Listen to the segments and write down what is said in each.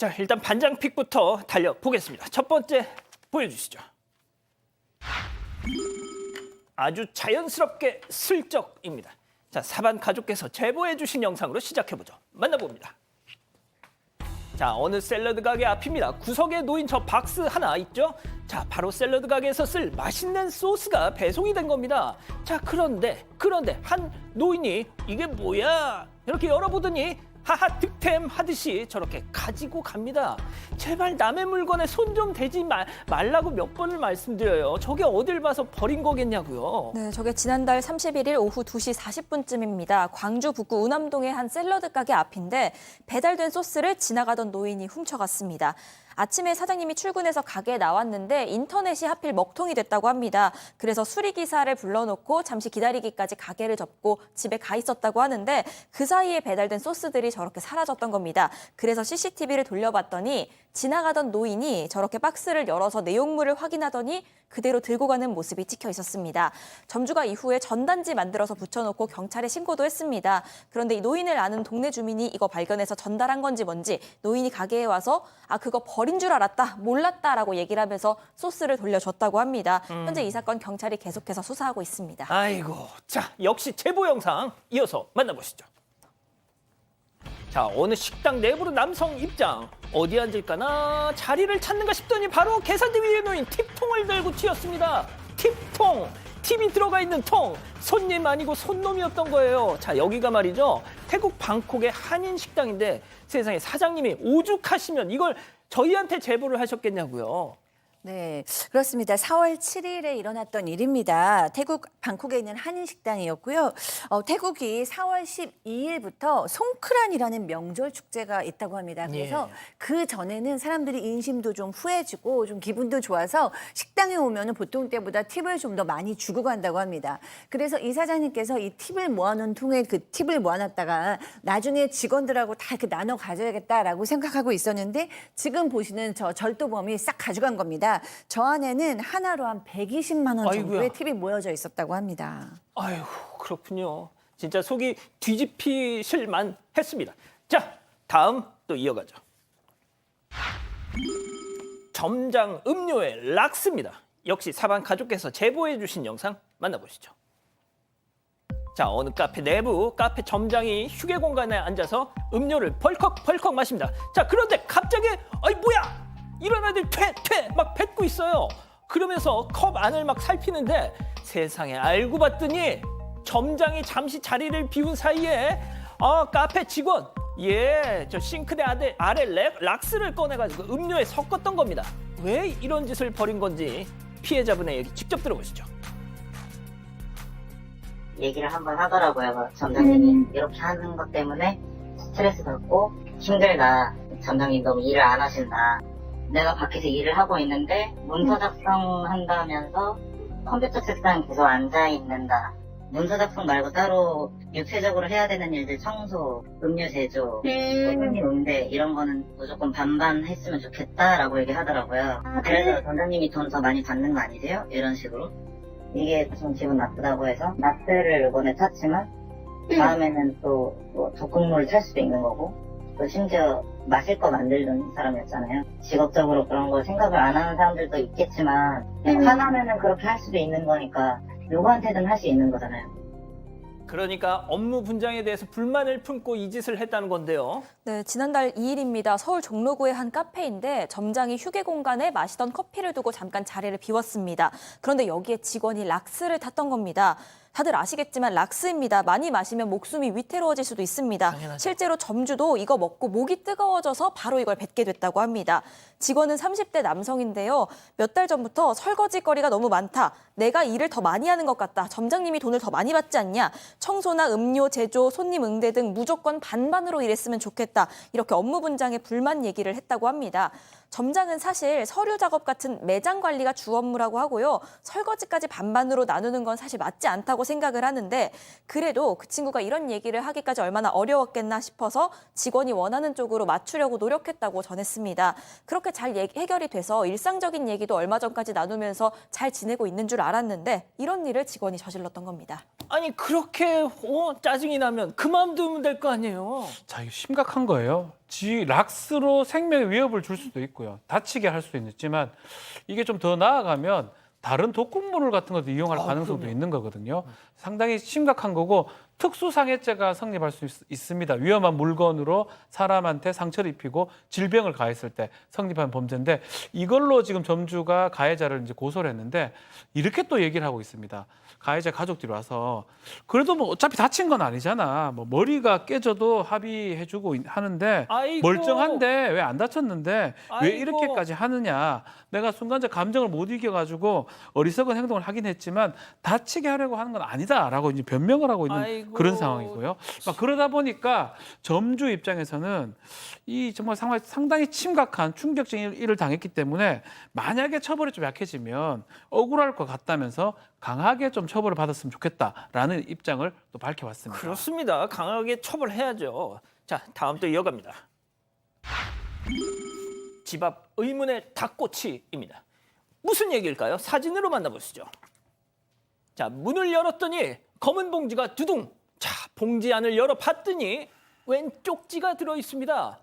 자, 일단 반장픽부터 달려보겠습니다. 첫 번째 보여주시죠. 아주 자연스럽게 슬쩍입니다. 자, 사반 가족께서 제보해 주신 영상으로 시작해보죠. 만나봅니다. 자, 어느 샐러드 가게 앞입니다. 구석에 놓인 저 박스 하나 있죠? 자, 바로 샐러드 가게에서 쓸 맛있는 소스가 배송이 된 겁니다. 자, 그런데 한 노인이 이게 뭐야? 이렇게 열어보더니 하하 득템 하듯이 저렇게 가지고 갑니다. 제발 남의 물건에 손 좀 대지 말라고 몇 번을 말씀드려요. 저게 어딜 봐서 버린 거겠냐고요. 네, 저게 지난달 31일 오후 2시 40분쯤입니다. 광주 북구 우남동의 한 샐러드 가게 앞인데 배달된 소스를 지나가던 노인이 훔쳐갔습니다. 아침에 사장님이 출근해서 가게에 나왔는데 인터넷이 하필 먹통이 됐다고 합니다. 그래서 수리기사를 불러놓고 잠시 기다리기까지 가게를 접고 집에 가 있었다고 하는데 그 사이에 배달된 소스들이 저렇게 사라졌던 겁니다. 그래서 CCTV를 돌려봤더니 지나가던 노인이 저렇게 박스를 열어서 내용물을 확인하더니 그대로 들고 가는 모습이 찍혀 있었습니다. 점주가 이후에 전단지 만들어서 붙여놓고 경찰에 신고도 했습니다. 그런데 이 노인을 아는 동네 주민이 이거 발견해서 전달한 건지 뭔지 노인이 가게에 와서 그거 버린 줄 알았다, 몰랐다라고 얘기를 하면서 소스를 돌려줬다고 합니다. 현재 이 사건 경찰이 계속해서 수사하고 있습니다. 아이고, 자, 역시 제보 영상 이어서 만나보시죠. 자, 어느 식당 내부로 남성 입장. 어디 앉을까나 자리를 찾는가 싶더니 바로 계산대 위에 놓인 팁통을 들고 튀었습니다. 팁통, 팁이 들어가 있는 통. 손님 아니고 손놈이었던 거예요. 자, 여기가 말이죠. 태국 방콕의 한인 식당인데 세상에 사장님이 오죽하시면 이걸 저희한테 제보를 하셨겠냐고요. 네, 그렇습니다. 4월 7일에 일어났던 일입니다. 태국 방콕에 있는 한인 식당이었고요. 태국이 4월 12일부터 송크란이라는 명절 축제가 있다고 합니다. 그래서 그 전에는 사람들이 인심도 좀 후해지고 좀 기분도 좋아서 식당에 오면은 보통 때보다 팁을 좀 더 많이 주고 간다고 합니다. 그래서 이 사장님께서 이 팁을 모아놓은 통에 그 팁을 모아놨다가 나중에 직원들하고 다 이렇게 나눠 가져야겠다라고 생각하고 있었는데 지금 보시는 저 절도범이 싹 가져간 겁니다. 저 안에는 하나로 한 120만 원 정도의 아이고야. 팁이 모여져 있었다고 합니다. 아이고, 그렇군요. 진짜 속이 뒤집히실만 했습니다. 자, 다음 또 이어가죠. 점장 음료의 락스입니다. 역시 사반 가족께서 제보해 주신 영상 만나보시죠. 자, 어느 카페 내부 카페 점장이 휴게 공간에 앉아서 음료를 벌컥벌컥 마십니다. 자, 그런데 갑자기 뭐야? 이런 애들 퇴 막 뱉고 있어요. 그러면서 컵 안을 막 살피는데 세상에 알고 봤더니 점장이 잠시 자리를 비운 사이에 카페 직원 저 싱크대 아래 락스를 꺼내가지고 음료에 섞었던 겁니다. 왜 이런 짓을 벌인 건지 피해자분의 얘기 직접 들어보시죠. 얘기를 한번 하더라고요. 점장님이 이렇게 하는 것 때문에 스트레스 받고 힘들다. 점장님 너무 일을 안 하신다. 내가 밖에서 일을 하고 있는데 문서 작성한다면서 컴퓨터 책상에 계속 앉아있는다. 문서 작성 말고 따로 육체적으로 해야 되는 일들, 청소, 음료 제조, 손님 응대 이런 거는 무조건 반반 했으면 좋겠다라고 얘기하더라고요. 그래서 점장님이 돈 더 많이 받는 거 아니세요? 이런 식으로. 이게 좀 기분 나쁘다고 해서 라떼를 이번에 탔지만 다음에는 또 뭐 독극물을 탈 수도 있는 거고 또 심지어 마실 거 만들던 사람이었잖아요. 직업적으로 그런 걸 생각을 안 하는 사람들도 있겠지만 화나면은 그렇게 할 수도 있는 거니까 누구한테든 할 수 있는 거잖아요. 그러니까 업무 분장에 대해서 불만을 품고 이 짓을 했다는 건데요. 네, 지난달 2일입니다. 서울 종로구의 한 카페인데 점장이 휴게 공간에 마시던 커피를 두고 잠깐 자리를 비웠습니다. 그런데 여기에 직원이 락스를 탔던 겁니다. 다들 아시겠지만 락스입니다. 많이 마시면 목숨이 위태로워질 수도 있습니다. 당연하죠. 실제로 점주도 이거 먹고 목이 뜨거워져서 바로 이걸 뱉게 됐다고 합니다. 직원은 30대 남성인데요. 몇 달 전부터 설거지거리가 너무 많다. 내가 일을 더 많이 하는 것 같다. 점장님이 돈을 더 많이 받지 않냐. 청소나 음료 제조, 손님 응대 등 무조건 반반으로 일했으면 좋겠다. 이렇게 업무 분장에 불만 얘기를 했다고 합니다. 점장은 사실 서류 작업 같은 매장 관리가 주 업무라고 하고요. 설거지까지 반반으로 나누는 건 사실 맞지 않다고 거라고 생각을 하는데 그래도 그 친구가 이런 얘기를 하기까지 얼마나 어려웠겠나 싶어서 직원이 원하는 쪽으로 맞추려고 노력했다고 전했습니다. 그렇게 잘 해결이 돼서 일상적인 얘기도 얼마 전까지 나누면서 잘 지내고 있는 줄 알았는데 이런 일을 직원이 저질렀던 겁니다. 아니 그렇게 짜증이 나면 그만두면 될 거 아니에요. 자, 이거 심각한 거예요. 락스로 생명에 위협을 줄 수도 있고요. 다치게 할 수도 있지만 이게 좀 더 나아가면 다른 독극물을 같은 것도 이용할 가능성도 그럼요. 있는 거거든요. 상당히 심각한 거고 특수상해죄가 성립할 수 있습니다. 위험한 물건으로 사람한테 상처를 입히고 질병을 가했을 때 성립한 범죄인데 이걸로 지금 점주가 가해자를 이제 고소를 했는데 이렇게 또 얘기를 하고 있습니다. 가해자 가족들이 와서 그래도 뭐 어차피 다친 건 아니잖아. 뭐 머리가 깨져도 합의해주고 하는데 아이고. 멀쩡한데 왜 안 다쳤는데 왜 아이고. 이렇게까지 하느냐. 내가 순간적 감정을 못 이겨가지고 어리석은 행동을 하긴 했지만 다치게 하려고 하는 건 아니다라고 이제 변명을 하고 있는 아이고. 그런 상황이고요. 막 그러다 보니까 점주 입장에서는 이 정말 상당히 심각한 충격적인 일을 당했기 때문에 만약에 처벌이 좀 약해지면 억울할 것 같다면서 강하게 좀 처벌을 받았으면 좋겠다라는 입장을 또 밝혀왔습니다. 그렇습니다. 강하게 처벌해야죠. 자, 다음 또 이어갑니다. 집 앞 의문의 닭꼬치입니다. 무슨 얘기일까요? 사진으로 만나보시죠. 자, 문을 열었더니 검은 봉지가 두둥. 자, 봉지 안을 열어봤더니 웬 쪽지가 들어있습니다.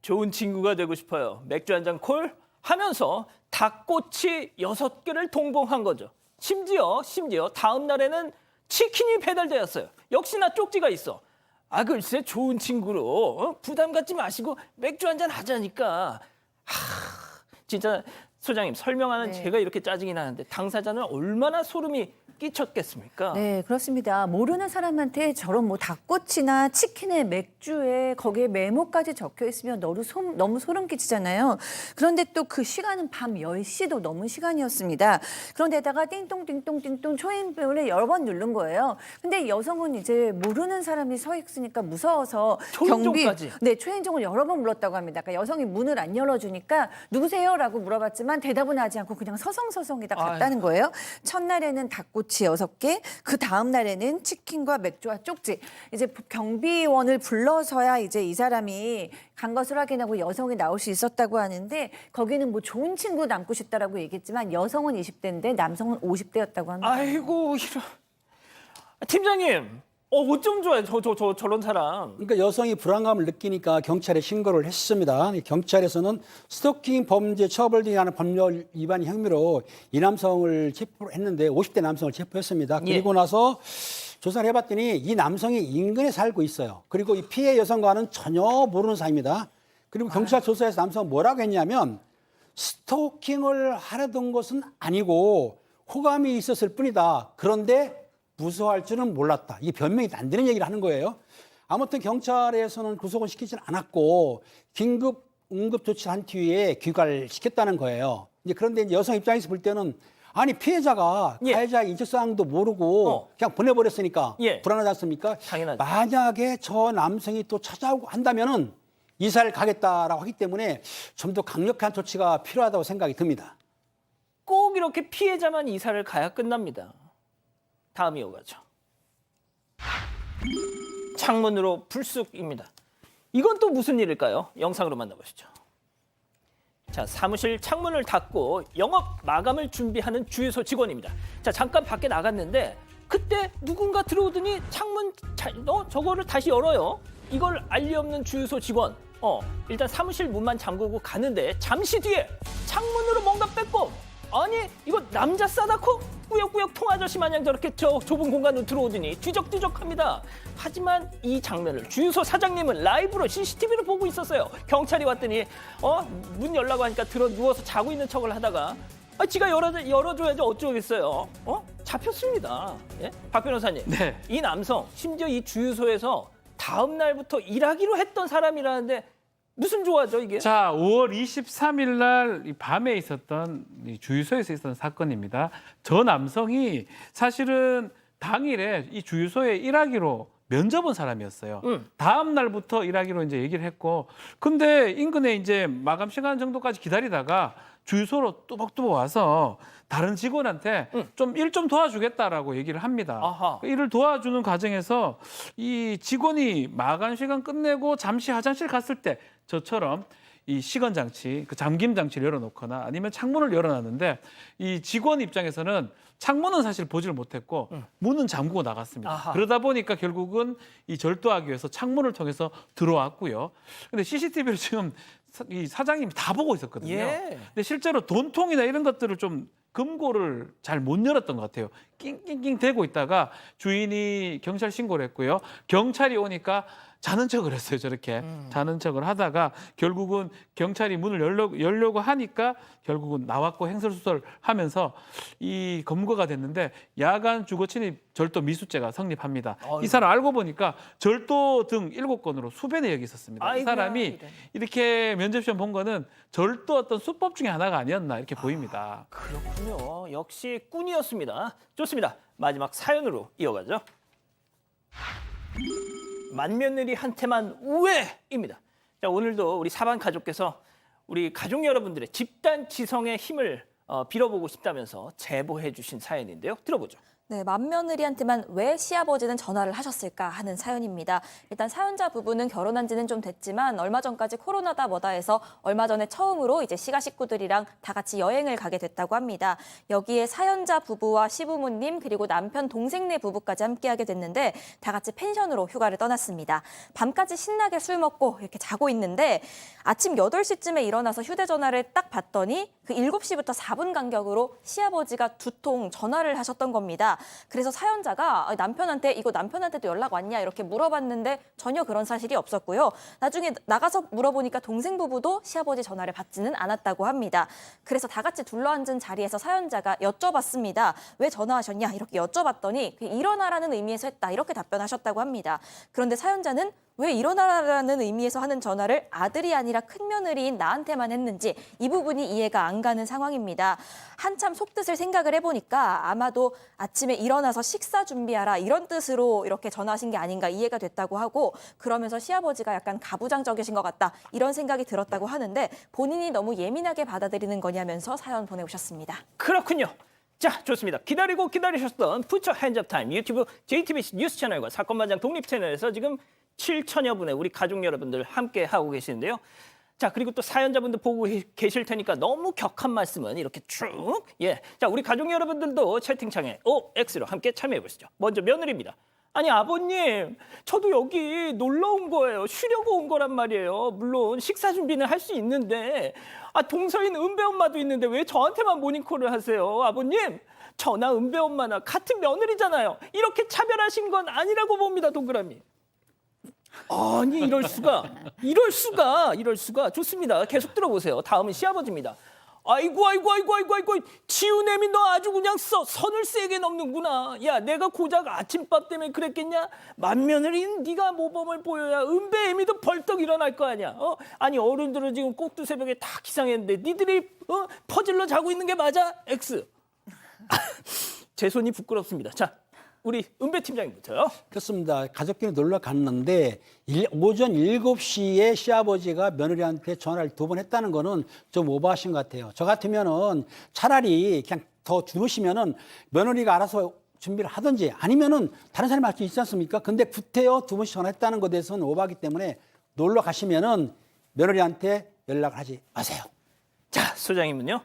좋은 친구가 되고 싶어요. 맥주 한 잔 콜 하면서 닭꼬치 6개를 동봉한 거죠. 심지어 다음 날에는 치킨이 배달되었어요. 역시나 쪽지가 있어. 아, 글쎄 좋은 친구로 부담 갖지 마시고 맥주 한 잔 하자니까. 진짜 소장님 설명하는 네. 제가 이렇게 짜증이 나는데 당사자는 얼마나 소름이 끼쳤겠습니까? 네, 그렇습니다. 모르는 사람한테 저런 뭐 닭꼬치나 치킨에 맥주에 거기에 메모까지 적혀 있으면 너무 소름 끼치잖아요. 그런데 또 그 시간은 밤 10시도 넘은 시간이었습니다. 그런데다가 띵똥띵똥띵똥 초인종을 여러 번 누른 거예요. 근데 여성은 이제 모르는 사람이 서 있으니까 무서워서 초인종까지? 네, 초인종을 여러 번 불렀다고 합니다. 그러니까 여성이 문을 안 열어주니까 누구세요라고 물어봤지만 대답은 하지 않고 그냥 서성서성이다 갔다는 거예요. 첫날에는 닭꼬치 6개, 그 다음 날에는 치킨과 맥주와 쪽지. 이제 경비원을 불러서야 이제 이 사람이 간 것을 확인하고 여성이 나올 수 있었다고 하는데 거기는 뭐 좋은 친구 남고 싶다라고 얘기했지만 여성은 20대인데 남성은 50대였다고 합니다. 아이고 이런. 팀장님, 어쩜 좋아요 저런 사람. 그러니까 여성이 불안감을 느끼니까 경찰에 신고를 했습니다. 경찰에서는 스토킹 범죄 처벌 등에 관한 법률 위반 혐의로 이 남성을 체포했는데 50대 남성을 체포했습니다. 예. 그리고 나서 조사를 해봤더니 이 남성이 인근에 살고 있어요. 그리고 이 피해 여성과는 전혀 모르는 사이입니다. 그리고 경찰 조사에서 남성은 뭐라고 했냐면 스토킹을 하려던 것은 아니고 호감이 있었을 뿐이다. 그런데 무서워할 줄은 몰랐다. 이게 변명이 안 되는 얘기를 하는 거예요. 아무튼 경찰에서는 구속은 시키진 않았고 긴급 응급 조치를 한 뒤에 귀가를 시켰다는 거예요. 이제 그런데 이제 여성 입장에서 볼 때는 아니 피해자가 예. 가해자의 인적 사항도 모르고 그냥 보내버렸으니까 예. 불안하지 않습니까? 당연하죠. 만약에 저 남성이 또 찾아오고 한다면은 이사를 가겠다라고 하기 때문에 좀 더 강력한 조치가 필요하다고 생각이 듭니다. 꼭 이렇게 피해자만 이사를 가야 끝납니다. 다음 이어가죠. 창문으로 불쑥입니다. 이건 또 무슨 일일까요? 영상으로 만나보시죠. 자, 사무실 창문을 닫고 영업 마감을 준비하는 주유소 직원입니다. 자, 잠깐 밖에 나갔는데 그때 누군가 들어오더니 창문 저거를 다시 열어요. 이걸 알리 없는 주유소 직원. 일단 사무실 문만 잠그고 가는데 잠시 뒤에 창문으로 뭔가 빼꼼. 아니 이거 남자 싸다코 꾸역꾸역 통아저씨 마냥 저렇게 저 좁은 공간으로 들어오더니 뒤적뒤적합니다. 하지만 이 장면을 주유소 사장님은 라이브로 CCTV로 보고 있었어요. 경찰이 왔더니 문 열라고 하니까 들어 누워서 자고 있는 척을 하다가 지가 열어줘야지 어쩌겠어요. 잡혔습니다. 예? 박 변호사님. 네. 이 남성 심지어 이 주유소에서 다음 날부터 일하기로 했던 사람이라는데 무슨 조화죠 이게? 자, 5월 23일 날 밤에 있었던 이 주유소에서 있었던 사건입니다. 저 남성이 사실은 당일에 이 주유소에 일하기로 면접 온 사람이었어요. 다음 날부터 일하기로 이제 얘기를 했고, 근데 인근에 이제 마감 시간 정도까지 기다리다가 주유소로 뚜벅뚜벅 와서 다른 직원한테 좀 일 좀 도와주겠다라고 얘기를 합니다. 아하. 일을 도와주는 과정에서 이 직원이 마감 시간 끝내고 잠시 화장실 갔을 때 저처럼 이 시건 장치, 그 잠김 장치를 열어놓거나 아니면 창문을 열어놨는데 이 직원 입장에서는 창문은 사실 보지를 못했고 문은 잠그고 나갔습니다. 아하. 그러다 보니까 결국은 이 절도하기 위해서 창문을 통해서 들어왔고요. 근데 CCTV를 지금 이 사장님이 다 보고 있었거든요. 예. 근데 실제로 돈통이나 이런 것들을 좀 금고를 잘 못 열었던 것 같아요. 낑낑낑 대고 있다가 주인이 경찰 신고를 했고요. 경찰이 오니까 자는 척을 했어요. 저렇게 자는 척을 하다가 결국은 경찰이 문을 열려고 하니까 결국은 나왔고 행설수설하면서 이 검거가 됐는데 야간 주거 침입 절도 미수죄가 성립합니다. 이 사람 알고 보니까 절도 등 7건으로 수배 내역이 있었습니다. 이 아이고야, 사람이 이런. 이렇게 면접시험 본 거는 절도 어떤 수법 중에 하나가 아니었나 이렇게 보입니다. 그렇군요. 역시 꾼이었습니다. 좋습니다. 마지막 사연으로 이어가죠. 맏며느리한테만 우회입니다. 자, 오늘도 우리 사반 가족께서 우리 가족 여러분들의 집단 지성의 힘을 빌어보고 싶다면서 제보해 주신 사연인데요. 들어보죠. 네, 맏며느리한테만 왜 시아버지는 전화를 하셨을까 하는 사연입니다. 일단 사연자 부부는 결혼한 지는 좀 됐지만 얼마 전까지 코로나다 뭐다 해서 얼마 전에 처음으로 이제 시가 식구들이랑 다 같이 여행을 가게 됐다고 합니다. 여기에 사연자 부부와 시부모님 그리고 남편 동생네 부부까지 함께하게 됐는데 다 같이 펜션으로 휴가를 떠났습니다. 밤까지 신나게 술 먹고 이렇게 자고 있는데 아침 8시쯤에 일어나서 휴대전화를 딱 봤더니 그 7시부터 4분 간격으로 시아버지가 2통 전화를 하셨던 겁니다. 그래서 사연자가 남편한테 이거 남편한테도 연락 왔냐 이렇게 물어봤는데 전혀 그런 사실이 없었고요. 나중에 나가서 물어보니까 동생 부부도 시아버지 전화를 받지는 않았다고 합니다. 그래서 다 같이 둘러앉은 자리에서 사연자가 여쭤봤습니다. 왜 전화하셨냐 이렇게 여쭤봤더니 일어나라는 의미에서 했다 이렇게 답변하셨다고 합니다. 그런데 사연자는 왜 일어나라는 의미에서 하는 전화를 아들이 아니라 큰며느리인 나한테만 했는지 이 부분이 이해가 안 가는 상황입니다. 한참 속뜻을 생각을 해보니까 아마도 아침에 일어나서 식사 준비하라 이런 뜻으로 이렇게 전화하신 게 아닌가 이해가 됐다고 하고 그러면서 시아버지가 약간 가부장적이신 것 같다 이런 생각이 들었다고 하는데 본인이 너무 예민하게 받아들이는 거냐면서 사연 보내오셨습니다. 그렇군요. 자, 좋습니다. 기다리고 기다리셨던 푸처 핸즈업 타임 유튜브 JTBC 뉴스 채널과 사건반장 독립 채널에서 지금 7천여 분의 우리 가족 여러분들 함께 하고 계시는데요. 자, 그리고 또 사연자분들 보고 계실 테니까 너무 격한 말씀은 이렇게 쭉. 예. 자, 우리 가족 여러분들도 채팅창에 OX로 함께 참여해 보시죠. 먼저 며느리입니다. 아니, 아버님, 저도 여기 놀러 온 거예요. 쉬려고 온 거란 말이에요. 물론 식사 준비는 할 수 있는데 동서인 은배 엄마도 있는데 왜 저한테만 모닝콜을 하세요? 아버님, 저나 은배 엄마나 같은 며느리잖아요. 이렇게 차별하신 건 아니라고 봅니다, 동그라미. 아니, 이럴 수가. 좋습니다. 계속 들어보세요. 다음은 시아버지입니다. 아이고, 지우내미 너 아주 그냥 선을 세게 넘는구나. 야, 내가 고작 아침밥 때문에 그랬겠냐? 맏며느리는 네가 모범을 보여야 은배 애미도 벌떡 일어날 거 아니야. 아니, 어른들은 지금 꼭두 새벽에 다 기상했는데 니들이 퍼즐러 자고 있는 게 맞아? X. 제 손이 부끄럽습니다. 자, 우리 은배 팀장님부터요. 그렇습니다. 가족끼리 놀러 갔는데 오전 7시에 시아버지가 며느리한테 전화를 2번 했다는 거는 좀 오버하신 것 같아요. 저 같으면은 차라리 그냥 더 주무시면은 며느리가 알아서 준비를 하든지 아니면은 다른 사람이 할 수 있지 않습니까? 근데 구태여 2번씩 전화했다는 것에 대해서는 오버하기 때문에 놀러 가시면은 며느리한테 연락을 하지 마세요. 자, 소장님은요?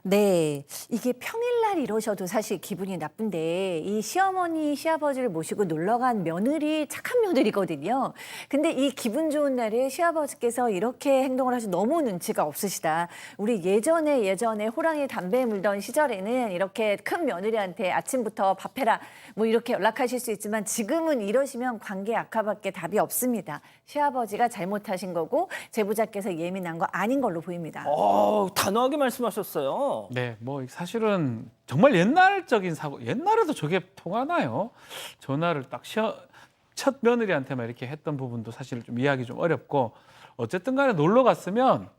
네, 이게 평일날 이러셔도 사실 기분이 나쁜데 이 시어머니, 시아버지를 모시고 놀러간 며느리 착한 며느리거든요. 근데 이 기분 좋은 날에 시아버지께서 이렇게 행동을 하시 너무 눈치가 없으시다. 우리 예전에 호랑이 담배 물던 시절에는 이렇게 큰 며느리한테 아침부터 밥해라 뭐 이렇게 연락하실 수 있지만 지금은 이러시면 관계 악화밖에 답이 없습니다. 시아버지가 잘못하신 거고 제보자께서 예민한 거 아닌 걸로 보입니다. 단호하게 말씀하셨어요. 네, 뭐 사실은 정말 옛날적인 사고, 옛날에도 저게 통하나요? 전화를 딱 첫 며느리한테만 이렇게 했던 부분도 사실 좀 이해하기 좀 어렵고 어쨌든 간에 놀러 갔으면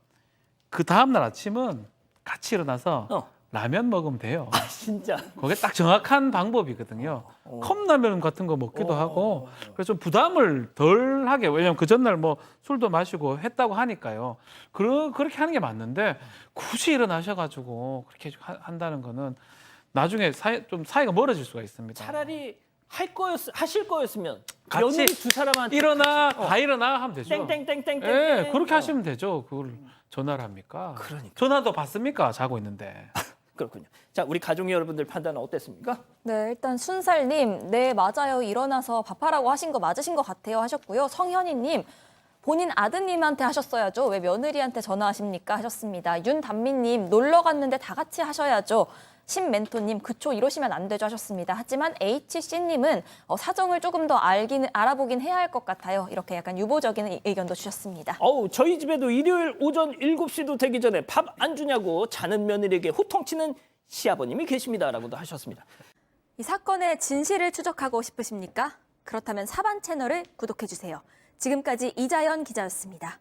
그 다음날 아침은 같이 일어나서 라면 먹으면 돼요. 진짜. 그게 딱 정확한 방법이거든요. 컵라면 같은 거 먹기도 하고 그래서 좀 부담을 덜 하게 왜냐면 그 전날 뭐 술도 마시고 했다고 하니까요. 그렇게 하는 게 맞는데 굳이 일어나셔가지고 그렇게 한다는 거는 나중에 좀 사이가 멀어질 수가 있습니다. 차라리 하실 거였으면 같이 며느리 두 사람한테 다 일어나 하면 되죠. 땡땡땡땡땡. 예, 그렇게 하시면 되죠. 그걸 전화를 합니까? 그러니까. 전화도 받습니까? 자고 있는데. 그렇군요. 자, 우리 가족 여러분들 판단은 어땠습니까? 네, 일단 순살님, 네 맞아요. 일어나서 밥하라고 하신 거 맞으신 것 같아요 하셨고요. 성현이님, 본인 아드님한테 하셨어야죠. 왜 며느리한테 전화하십니까? 하셨습니다. 윤단미님, 놀러 갔는데 다 같이 하셔야죠. 신멘토님, 그쵸 이러시면 안 되죠 하셨습니다. 하지만 HC님은 사정을 조금 더 알아보긴 해야 할 것 같아요. 이렇게 약간 유보적인 의견도 주셨습니다. 저희 집에도 일요일 오전 7시도 되기 전에 밥 안 주냐고 자는 며느리에게 호통치는 시아버님이 계십니다라고도 하셨습니다. 이 사건의 진실을 추적하고 싶으십니까? 그렇다면 사반 채널을 구독해 주세요. 지금까지 이자연 기자였습니다.